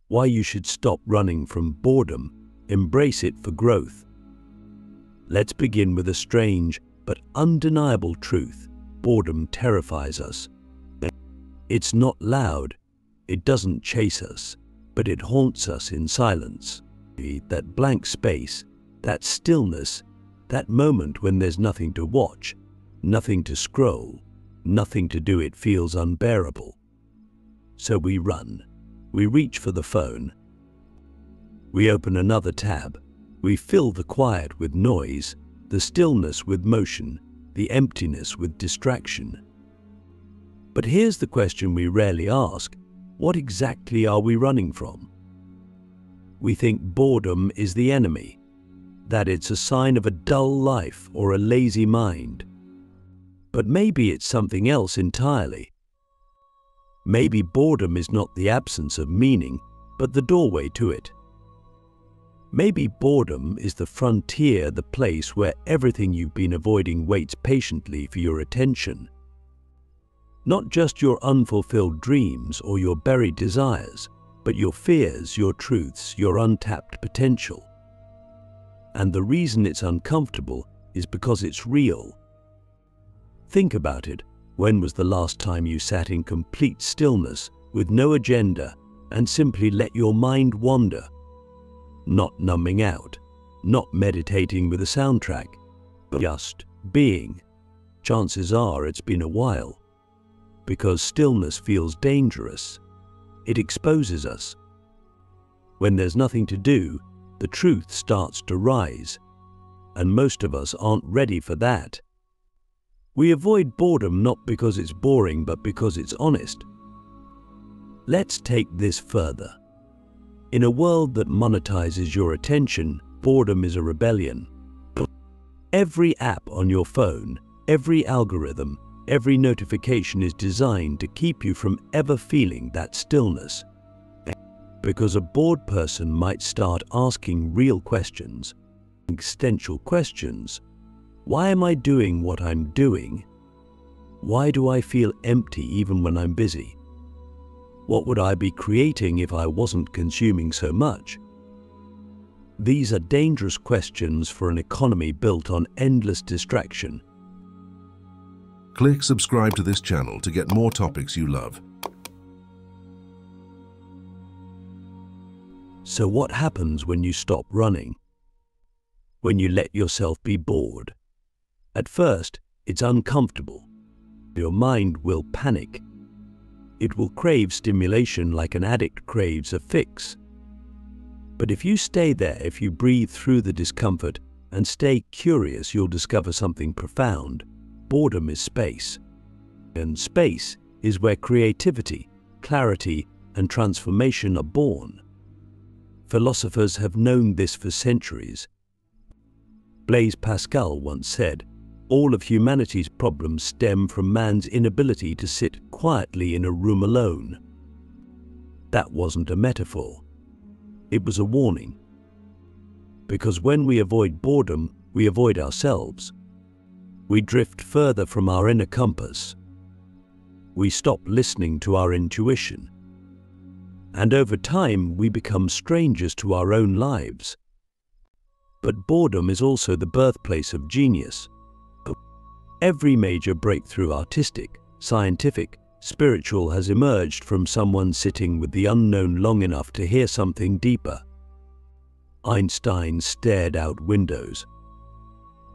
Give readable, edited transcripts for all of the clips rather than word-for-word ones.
why you should stop running from boredom, embrace it for growth. Let's begin with a strange but undeniable truth. Boredom terrifies us. It's not loud, it doesn't chase us, but it haunts us in silence. That blank space, that stillness, that moment when there's nothing to watch, nothing to scroll, nothing to do, it feels unbearable. So we run, we reach for the phone, we open another tab, we fill the quiet with noise, the stillness with motion, the emptiness with distraction. But here's the question we rarely ask: what exactly are we running from? We think boredom is the enemy, that it's a sign of a dull life or a lazy mind. But maybe it's something else entirely. Maybe boredom is not the absence of meaning, but the doorway to it. Maybe boredom is the frontier, the place where everything you've been avoiding waits patiently for your attention. Not just your unfulfilled dreams or your buried desires, but your fears, your truths, your untapped potential. And the reason it's uncomfortable is because it's real. Think about it. When was the last time you sat in complete stillness, with no agenda, and simply let your mind wander? Not numbing out, not meditating with a soundtrack, but just being. Chances are it's been a while. Because stillness feels dangerous. It exposes us. When there's nothing to do, the truth starts to rise. And most of us aren't ready for that. We avoid boredom not because it's boring, but because it's honest. Let's take this further. In a world that monetizes your attention, boredom is a rebellion. Every app on your phone, every algorithm, every notification is designed to keep you from ever feeling that stillness. Because a bored person might start asking real questions, existential questions. Why am I doing what I'm doing? Why do I feel empty even when I'm busy? What would I be creating if I wasn't consuming so much? These are dangerous questions for an economy built on endless distraction. Click subscribe to this channel to get more topics you love. So what happens when you stop running? When you let yourself be bored? At first, it's uncomfortable. Your mind will panic. It will crave stimulation like an addict craves a fix. But if you stay there, if you breathe through the discomfort and stay curious, you'll discover something profound. Boredom is space. And space is where creativity, clarity, and transformation are born. Philosophers have known this for centuries. Blaise Pascal once said, "All of humanity's problems stem from man's inability to sit quietly in a room alone." That wasn't a metaphor. It was a warning. Because when we avoid boredom, we avoid ourselves. We drift further from our inner compass. We stop listening to our intuition. And over time, we become strangers to our own lives. But boredom is also the birthplace of genius. Every major breakthrough, artistic, scientific, spiritual, has emerged from someone sitting with the unknown long enough to hear something deeper. Einstein stared out windows.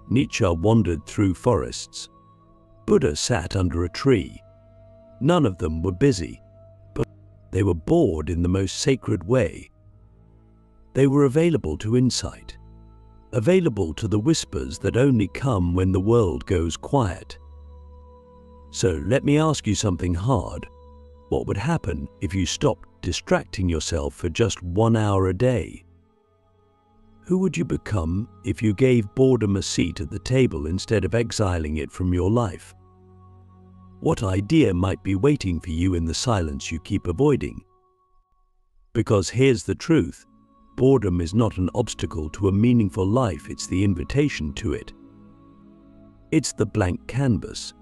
Nietzsche wandered through forests. Buddha sat under a tree. None of them were busy, but they were bored in the most sacred way. They were available to insight, available to the whispers that only come when the world goes quiet. So let me ask you something hard. What would happen if you stopped distracting yourself for just 1 hour a day? Who would you become if you gave boredom a seat at the table instead of exiling it from your life? What idea might be waiting for you in the silence you keep avoiding? Because here's the truth. Boredom is not an obstacle to a meaningful life, it's the invitation to it. It's the blank canvas,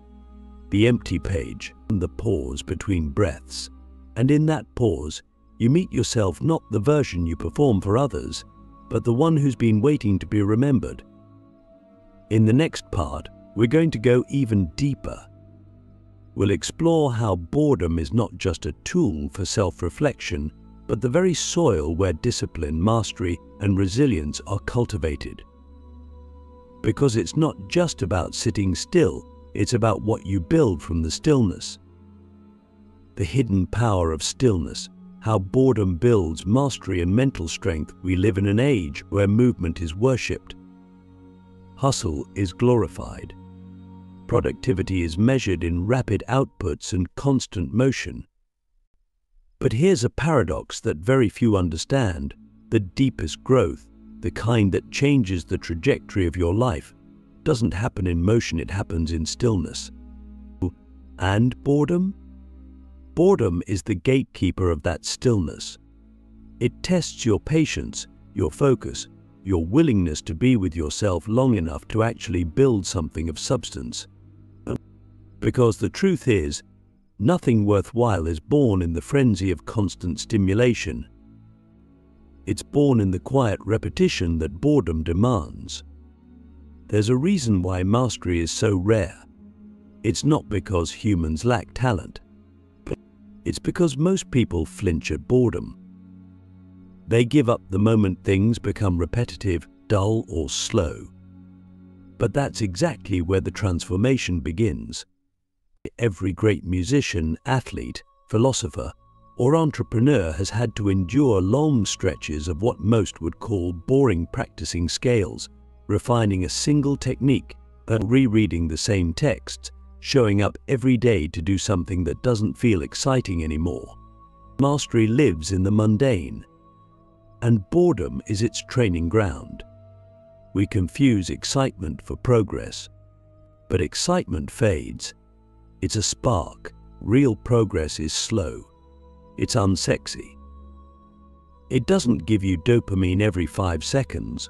the empty page, and the pause between breaths. And in that pause, You meet yourself not the version you perform for others, but the one who's been waiting to be remembered. In the next part, we're going to go even deeper. We'll explore how boredom is not just a tool for self-reflection, but the very soil where discipline, mastery, and resilience are cultivated. Because it's not just about sitting still, it's about what you build from the stillness. The hidden power of stillness, how boredom builds mastery and mental strength. We live in an age where movement is worshipped. Hustle is glorified. Productivity is measured in rapid outputs and constant motion. But here's a paradox that very few understand. The deepest growth, the kind that changes the trajectory of your life, doesn't happen in motion, it happens in stillness. And boredom? Boredom is the gatekeeper of that stillness. It tests your patience, your focus, your willingness to be with yourself long enough to actually build something of substance. Because the truth is, nothing worthwhile is born in the frenzy of constant stimulation. It's born in the quiet repetition that boredom demands. There's a reason why mastery is so rare. It's not because humans lack talent. It's because most people flinch at boredom. They give up the moment things become repetitive, dull, or slow. But that's exactly where the transformation begins. Every great musician, athlete, philosopher, or entrepreneur has had to endure long stretches of what most would call boring, practicing scales, refining a single technique, and rereading the same texts, showing up every day to do something that doesn't feel exciting anymore. Mastery lives in the mundane, and boredom is its training ground. We confuse excitement for progress, but excitement fades. It's a spark. Real progress is slow. It's unsexy. It doesn't give you dopamine every 5 seconds.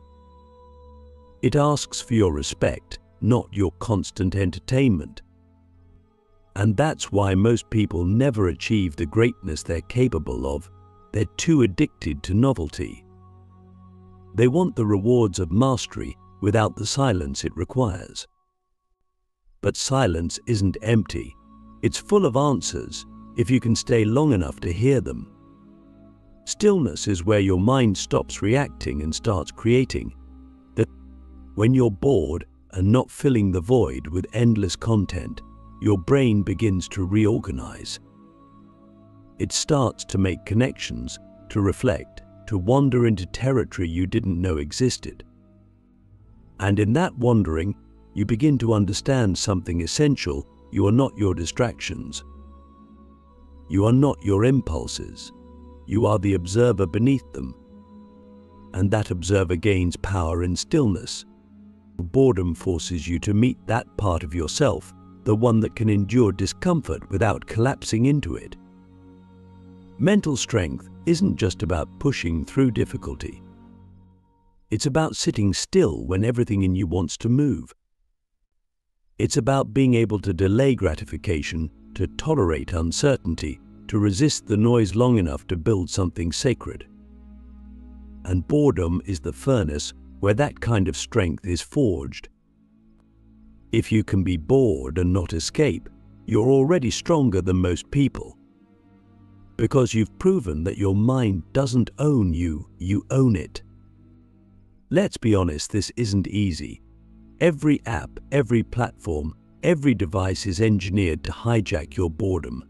It asks for your respect, not your constant entertainment. And that's why most people never achieve the greatness they're capable of. They're too addicted to novelty. They want the rewards of mastery without the silence it requires. But silence isn't empty. It's full of answers, if you can stay long enough to hear them. Stillness is where your mind stops reacting and starts creating. When you're bored and not filling the void with endless content, your brain begins to reorganize. It starts to make connections, to reflect, to wander into territory you didn't know existed. And in that wandering, you begin to understand something essential. You are not your distractions. You are not your impulses. You are the observer beneath them. And that observer gains power in stillness. Boredom forces you to meet that part of yourself, the one that can endure discomfort without collapsing into it. Mental strength isn't just about pushing through difficulty. It's about sitting still when everything in you wants to move. It's about being able to delay gratification, to tolerate uncertainty, to resist the noise long enough to build something sacred. And boredom is the furnace where that kind of strength is forged. If you can be bored and not escape, you're already stronger than most people. Because you've proven that your mind doesn't own you, you own it. Let's be honest, this isn't easy. Every app, every platform, every device is engineered to hijack your boredom,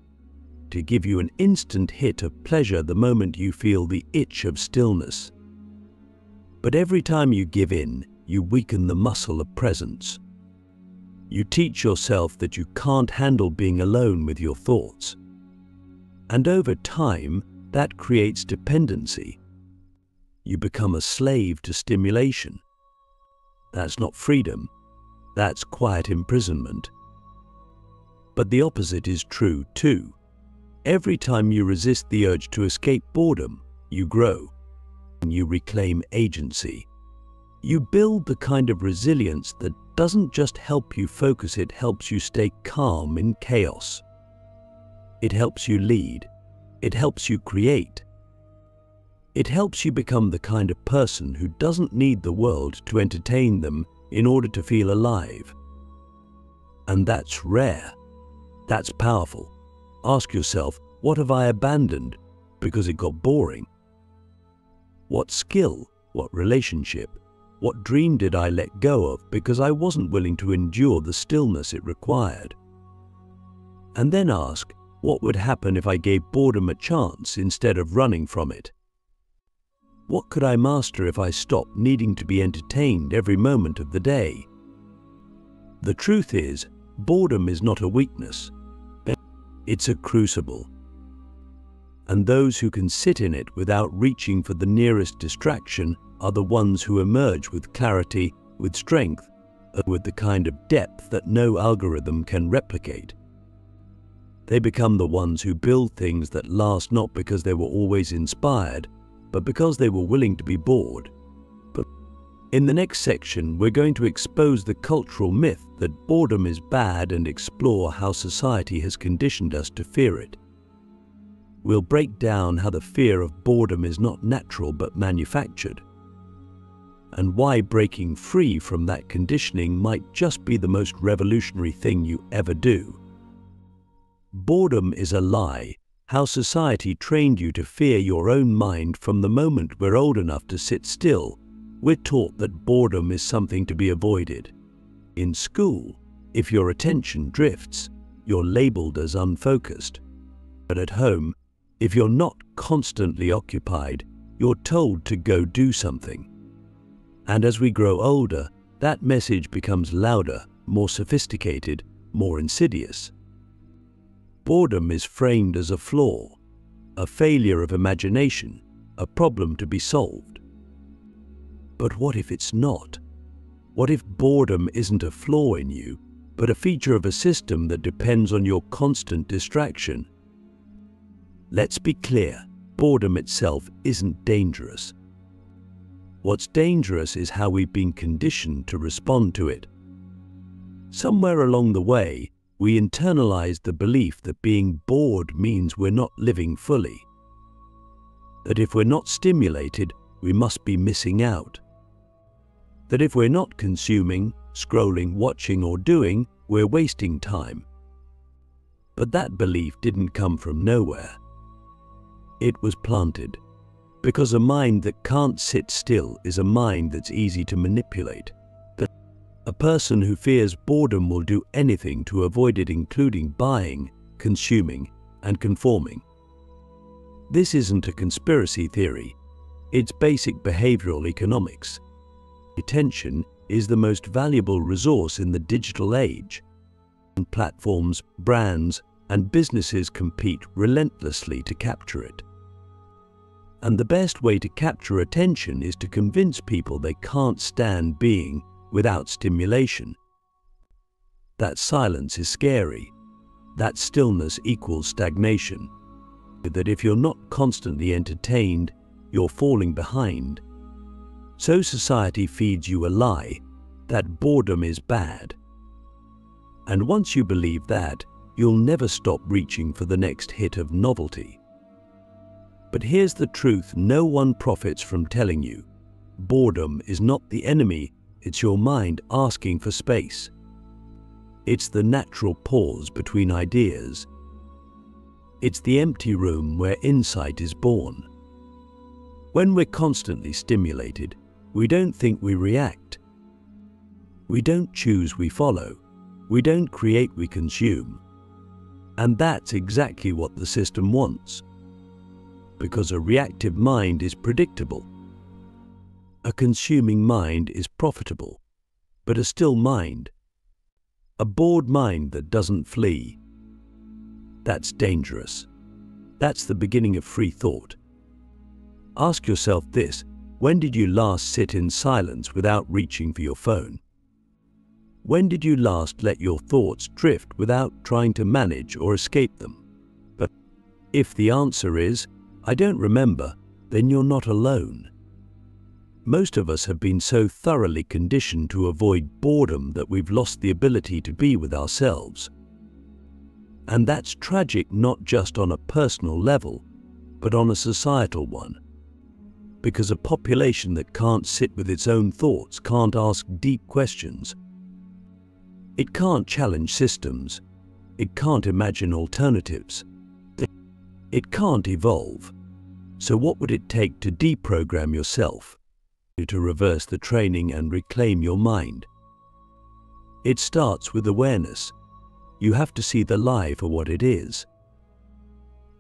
to give you an instant hit of pleasure the moment you feel the itch of stillness. But every time you give in, you weaken the muscle of presence. You teach yourself that you can't handle being alone with your thoughts. And over time, that creates dependency. You become a slave to stimulation. That's not freedom. That's quiet imprisonment. But the opposite is true too. Every time you resist the urge to escape boredom, you grow. You reclaim agency. You build the kind of resilience that doesn't just help you focus, it helps you stay calm in chaos. It helps you lead. It helps you create. It helps you become the kind of person who doesn't need the world to entertain them in order to feel alive. And that's rare. That's powerful. Ask yourself, what have I abandoned because it got boring? What skill, what relationship, what dream did I let go of because I wasn't willing to endure the stillness it required? And then ask, what would happen if I gave boredom a chance instead of running from it? What could I master if I stopped needing to be entertained every moment of the day? The truth is, boredom is not a weakness. It's a crucible. And those who can sit in it without reaching for the nearest distraction are the ones who emerge with clarity, with strength, and with the kind of depth that no algorithm can replicate. They become the ones who build things that last not because they were always inspired, but because they were willing to be bored. But in the next section, we're going to expose the cultural myth that boredom is bad and explore how society has conditioned us to fear it. We'll break down how the fear of boredom is not natural but manufactured, and why breaking free from that conditioning might just be the most revolutionary thing you ever do. Boredom is a lie. How society trained you to fear your own mind. From the moment we're old enough to sit still, we're taught that boredom is something to be avoided. In school, if your attention drifts, you're labeled as unfocused. But at home, if you're not constantly occupied, you're told to go do something. And as we grow older, that message becomes louder, more sophisticated, more insidious. Boredom is framed as a flaw, a failure of imagination, a problem to be solved. But what if it's not? What if boredom isn't a flaw in you, but a feature of a system that depends on your constant distraction? Let's be clear, boredom itself isn't dangerous. What's dangerous is how we've been conditioned to respond to it. Somewhere along the way, we internalized the belief that being bored means we're not living fully. That if we're not stimulated, we must be missing out. That if we're not consuming, scrolling, watching, or doing, we're wasting time. But that belief didn't come from nowhere. It was planted, because a mind that can't sit still is a mind that's easy to manipulate. A person who fears boredom will do anything to avoid it, including buying, consuming, and conforming. This isn't a conspiracy theory. It's basic behavioral economics. Attention is the most valuable resource in the digital age. Platforms, brands, and businesses compete relentlessly to capture it. And the best way to capture attention is to convince people they can't stand being without stimulation. That silence is scary. That stillness equals stagnation. That if you're not constantly entertained, you're falling behind. So society feeds you a lie that boredom is bad. And once you believe that, you'll never stop reaching for the next hit of novelty. But here's the truth no one profits from telling you. Boredom is not the enemy. It's your mind asking for space. It's the natural pause between ideas. It's the empty room where insight is born. When we're constantly stimulated, we don't think, we react. We don't choose, we follow. We don't create, we consume. And that's exactly what the system wants. Because a reactive mind is predictable. A consuming mind is profitable, but a still mind, a bored mind that doesn't flee, that's dangerous. That's the beginning of free thought. Ask yourself this: when did you last sit in silence without reaching for your phone? When did you last let your thoughts drift without trying to manage or escape them? But if the answer is, I don't remember, then you're not alone. Most of us have been so thoroughly conditioned to avoid boredom that we've lost the ability to be with ourselves. And that's tragic, not just on a personal level, but on a societal one. Because a population that can't sit with its own thoughts can't ask deep questions. It can't challenge systems. It can't imagine alternatives. It can't evolve. So what would it take to deprogram yourself, to reverse the training and reclaim your mind? It starts with awareness. You have to see the lie for what it is.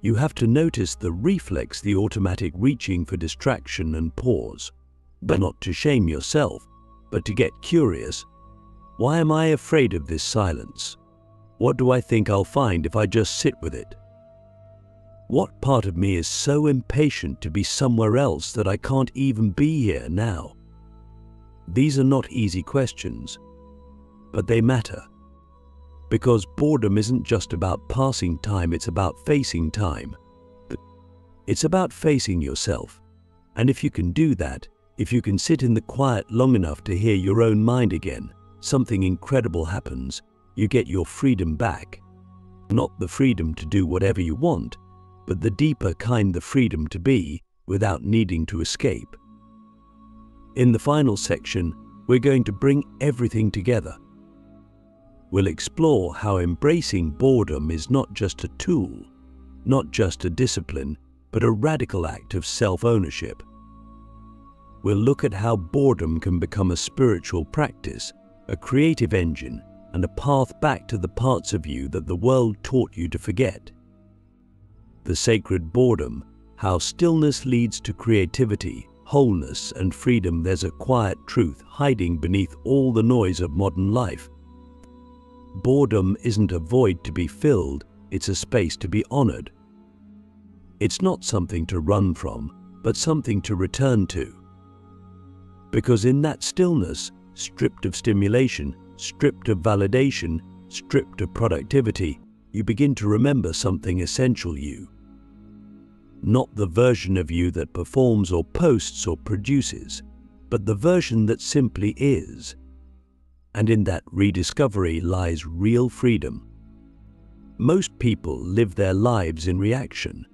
You have to notice the reflex, the automatic reaching for distraction and pause. But not to shame yourself, but to get curious. Why am I afraid of this silence? What do I think I'll find if I just sit with it? What part of me is so impatient to be somewhere else that I can't even be here now? These are not easy questions, but they matter. Because boredom isn't just about passing time, it's about facing time. It's about facing yourself. And if you can do that, if you can sit in the quiet long enough to hear your own mind again, something incredible happens. You get your freedom back. Not the freedom to do whatever you want, but the deeper kind, the freedom to be without needing to escape. In the final section, we're going to bring everything together. We'll explore how embracing boredom is not just a tool, not just a discipline, but a radical act of self-ownership. We'll look at how boredom can become a spiritual practice, a creative engine, and a path back to the parts of you that the world taught you to forget. The sacred boredom, how stillness leads to creativity, wholeness, and freedom. There's a quiet truth hiding beneath all the noise of modern life. Boredom isn't a void to be filled, it's a space to be honored. It's not something to run from, but something to return to. Because in that stillness, stripped of stimulation, stripped of validation, stripped of productivity, you begin to remember something essential: you. Not the version of you that performs or posts or produces, but the version that simply is. And in that rediscovery lies real freedom. Most people live their lives in reaction.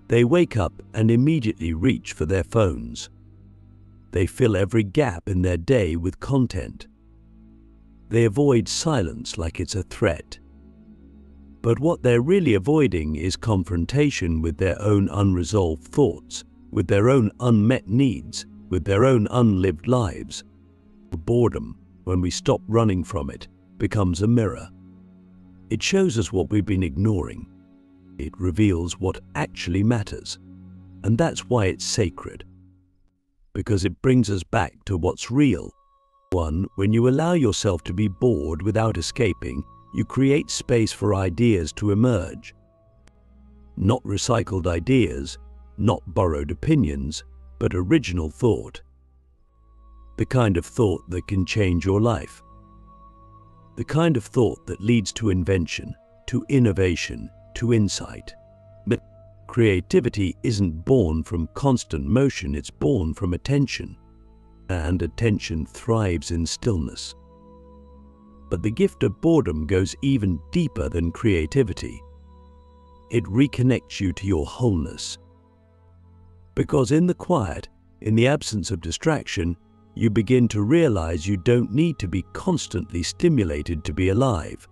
They wake up and immediately reach for their phones. They fill every gap in their day with content. They avoid silence like it's a threat. But what they're really avoiding is confrontation with their own unresolved thoughts, with their own unmet needs, with their own unlived lives. Boredom, when we stop running from it, becomes a mirror. It shows us what we've been ignoring. It reveals what actually matters. And that's why it's sacred. Because it brings us back to what's real. One, when you allow yourself to be bored without escaping, you create space for ideas to emerge. Not recycled ideas, not borrowed opinions, but original thought. The kind of thought that can change your life. The kind of thought that leads to invention, to innovation, to insight. But creativity isn't born from constant motion, it's born from attention. And attention thrives in stillness. But the gift of boredom goes even deeper than creativity. It reconnects you to your wholeness. Because in the quiet, in the absence of distraction, you begin to realize you don't need to be constantly stimulated to be alive.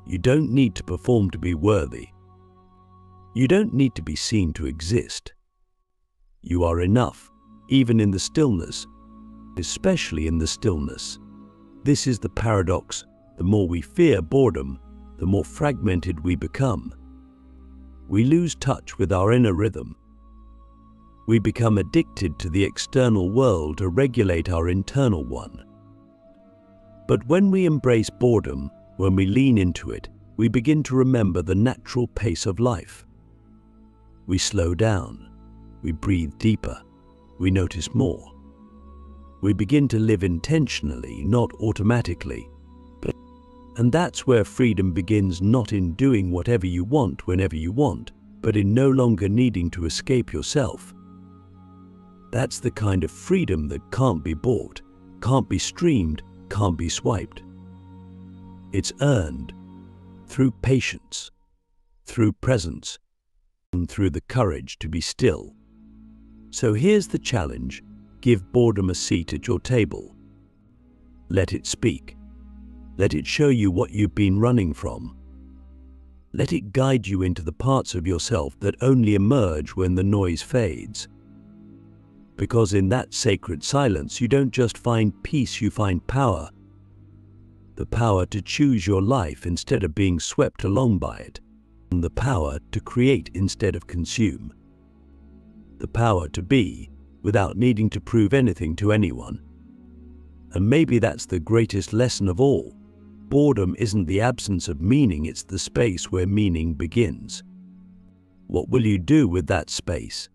You don't need to perform to be worthy. You don't need to be seen to exist. You are enough, even in the stillness, especially in the stillness. This is the paradox. The more we fear boredom, the more fragmented we become. We lose touch with our inner rhythm. We become addicted to the external world to regulate our internal one. But when we embrace boredom, when we lean into it, we begin to remember the natural pace of life. We slow down. We breathe deeper. We notice more. We begin to live intentionally, not automatically. And that's where freedom begins, not in doing whatever you want whenever you want, but in no longer needing to escape yourself. That's the kind of freedom that can't be bought, can't be streamed, can't be swiped. It's earned through patience, through presence, and through the courage to be still. So here's the challenge. Give boredom a seat at your table. Let it speak. Let it show you what you've been running from. Let it guide you into the parts of yourself that only emerge when the noise fades. Because in that sacred silence, you don't just find peace, you find power. The power to choose your life instead of being swept along by it. And the power to create instead of consume. The power to be without needing to prove anything to anyone. And maybe that's the greatest lesson of all. Boredom isn't the absence of meaning, it's the space where meaning begins. What will you do with that space?